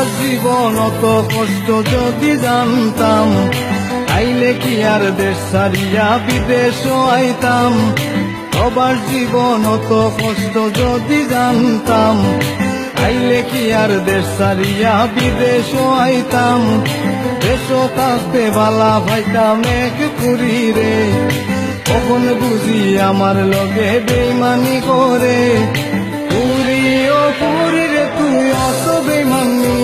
প্রবাস জীবন অত কষ্ট যদি জানতাম, তাইলে কি আর দেশ ছাড়িয়া বিদেশ আইতাম। প্রবাস জীবন অত কষ্ট যদি জানতাম, তাইলে কি আর দেশ ছাড়িয়া বিদেশ আইতাম। দেশ থাকতে বালা ভাইতাম এক পুরী রে, কখন বুঝি আমার লগে বেইমানি করে। পুরী ও পুরী রে তুই অত বেইমানি,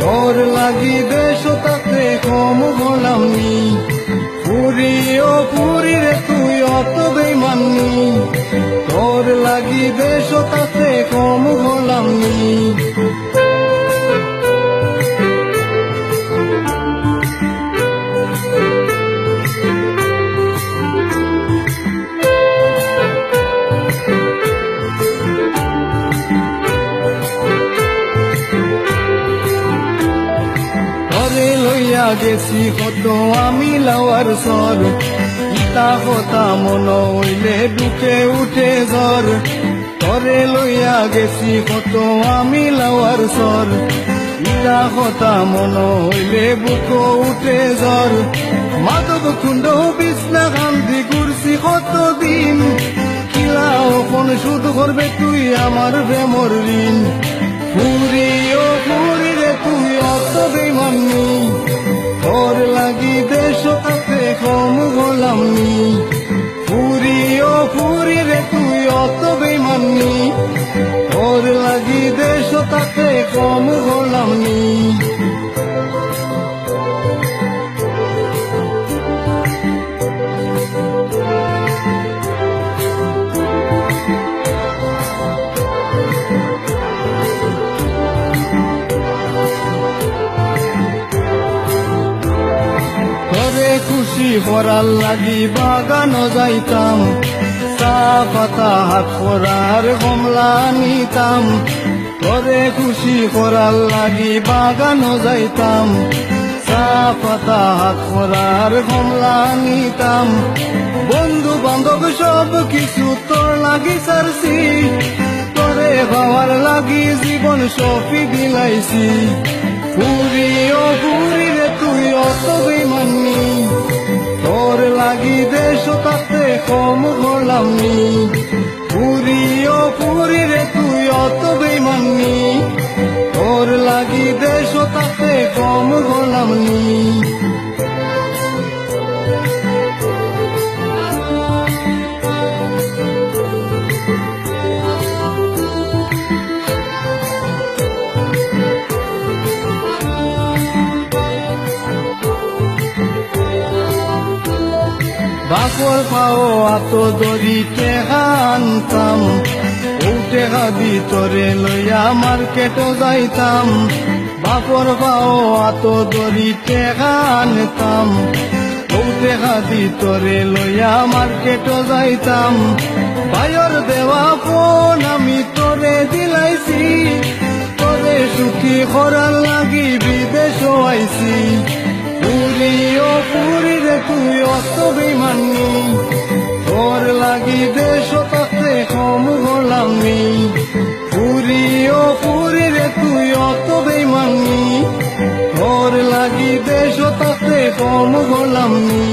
তোর লাগি দেশ থাকতে কম হলাম নি। পুরী ও পুরী রে তুই অত বেইমানি, তোর লাগি দেশ থাকতে কম হলাম নি। লইয়া গেছি কত আমি লাওয়ার সর, ইতা কথা মন হইলে বুকে উঠে জ্বর। তরে লইয়া গেছি কত আমি লাওয়ার সর, ইতা কথা মন হইলে বুক উঠে জ্বর। মাদক কুণ্ড বিছনা কান্দি ঘুরছি কত দিন, কিলা কোন সুদ করবে তুই আমার প্রেমর ঋণ। পুরী ও পুরী রে তুই অত বেইমানি, তোর লাগি দেশ থাকতে কম হলাম নি। পুরী ও পুরী রে তুই অত বেইমানি, তোর লাগি দেশ থাকতে কম হলাম নি। খুশি করার লাগি বাগানো যাইতাম, চা পাতা হাত করার কমলা নিতাম। তোরে খুশি করার লাগি বাগানো যাইতাম, চা পাতা হাত করার কমলা নিতাম। বন্ধু বান্ধব সব কিছু তোর লাগি সারছি, তোরে পাওয়ার লাগি জীবন সফি বিলাইছি। পুরী ও পুরী রে তুই অত বেইমানি, তোর লাগি দেশ থাকতে কম হলাম নি। পুরী ও পুরী রে তুই অত বেইমানি, তোর লাগি দেশ থাকতে কম হলাম নি। বাপর পাও আত দড়িতে আনতাম, উঠে হাবি তোরে লইয়া মার্কেটও যাইতাম। বাপর পাও আত দড়িতে আনতাম, উঠে হাবি তোরে লইয়া মার্কেটও যাইতাম। ভাইয়ের দেওয়া ফোন আমি তোরে দিলাইছি, তোরে সুখী করার লাগি বিদেশ আইছি। পুরী ও পুরী রে তুই অত বেইমানি, তোর লাগি দেশ থাকতে কম হলাম নি। পুরী ও পুরী রে তুই অত বেইমানি, তোর লাগি দেশ থাকতে কম হলাম নি।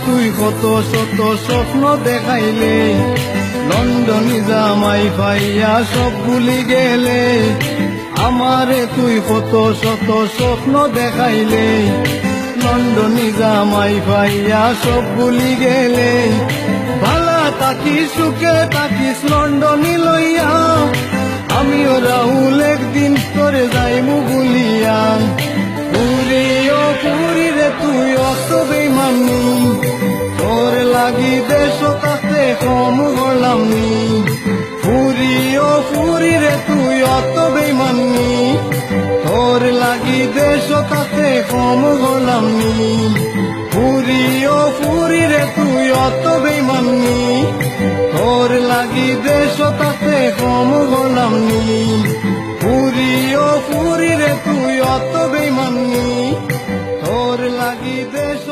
তুই কত শত স্বপ্ন দেখাইলে, লন্ডনে জামাই পাইয়া সব ভুলি গেলে। আমারে তুই কত শত স্বপ্ন দেখাইলে, লন্ডনে জামাই পাইয়া সব ভুলি গেলে। ভালা তাকিস সুখে তাকিস লন্ডনে লইয়া, আমিও রাহুল একদিন তোরে যাইমু ভুলিয়া। পুরী ও পুরী রে তুই অত বেইমানি, তোর লাগি দেশ থাকতে কম হলাম নি। পুরী ও পুরী রে তুই অত বেইমানি, তোর লাগি দেশ থাকতে কম হলাম নি। পুরী ও পুরী রে তুই অত বেইমানি, তোর লাগি দেশ থাকতে কম পারতাম নি পুরি ও পুরি রে তুই অত বেমানি তোর লাগি দেশ